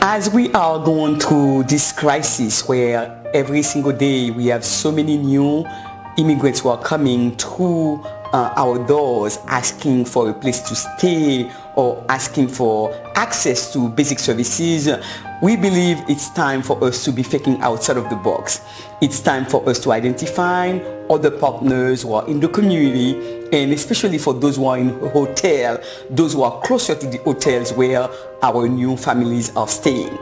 As we are going through this crisis where every single day we have so many new immigrants who are coming through our doors asking for a place to stay or asking for access to basic services, we believe it's time for us to be thinking outside of the box. It's time for us to identify other partners who are in the community, and especially for those who are in a hotel, those who are closer to the hotels where our new families are staying.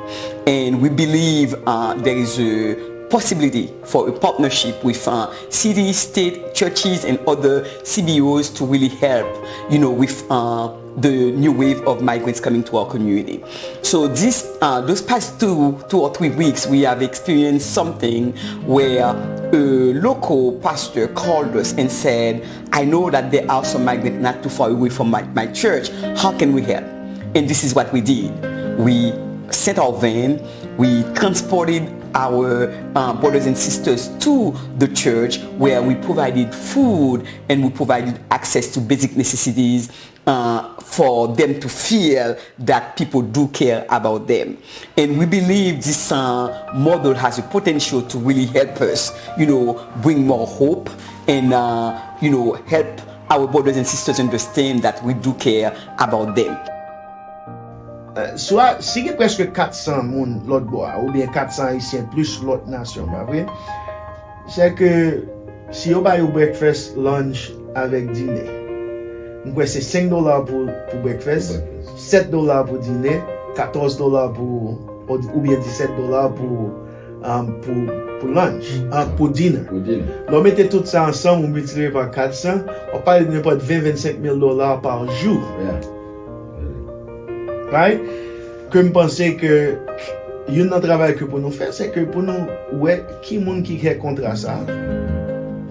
And we believe there is a possibility for a partnership with cities, state, churches, and other CBOs to really help, with the new wave of migrants coming to our community. So those past two or 3 weeks, we have experienced something where a local pastor called us and said, I know that there are some migrants not too far away from my church. How can we help? And this is what we did. We sent our van, we transported our brothers and sisters to the church, where we provided food and we provided access to basic necessities for them to feel that people do care about them. And we believe this model has a potential to really help us, bring more hope and, help our brothers and sisters understand that we do care about them. Soit si il y a presque 400 moun l'autre bois ou bien 400 haïtiens plus l'autre nation, pas vrai? C'est que si on va au breakfast, lunch avec dîner, c'est $5 pour breakfast, $7 pour dîner, $14 pour ou bien $17 pour lunch, pour dinner. On mettez tout ça ensemble, on multiplie par 400, on parle de n'importe $20-25 000 par jour. Yeah. Right? Que me penser que un autre travail que pour nous faire, c'est que pour nous qui monde qui fait contrat ça,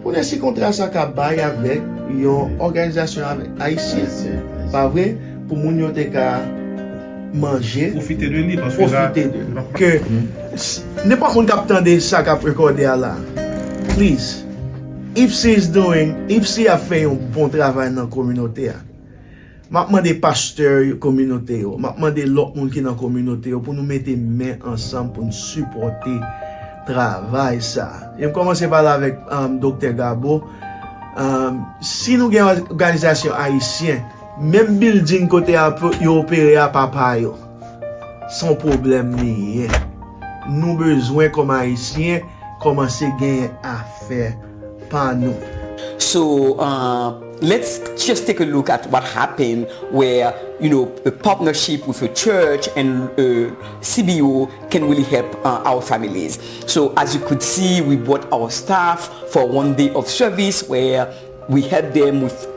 pour nous si contrat ça qu'a bail avec une organisation haïtienne, pas vrai, pour moun yo te ka manger, profiter de lui parce que n'est pas mon capitaine de ça qu'a recordé là. Please, IFSI a fait un bon travail dans la communauté. Je demande des pasteurs communauté, je demande des autres gens qui sont dans la communauté pour nous mettre les mains ensemble pour nous supporter le travail. Je commence par là avec Dr. Gabo. Si nous avons une organisation haïtienne, même building côté opéré à papa, sans problème ni. Nous avons besoin comme haïtiens commencer à gagner affaire par nous. So let's just take a look at what happened where, a partnership with a church and a CBO can really help our families. So as you could see, we brought our staff for one day of service where we help them with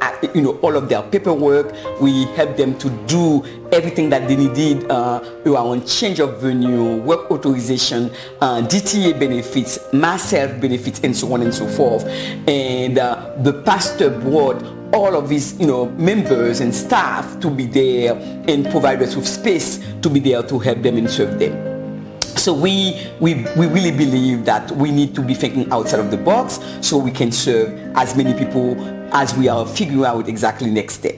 all of their paperwork. We help them to do everything that they needed around change of venue, work authorization, DTA benefits, mass health benefits, and so on and so forth. And the pastor brought all of his members and staff to be there and provide us with space to be there to help them and serve them. So we really believe that we need to be thinking outside of the box so we can serve as many people as we are figuring out exactly next step.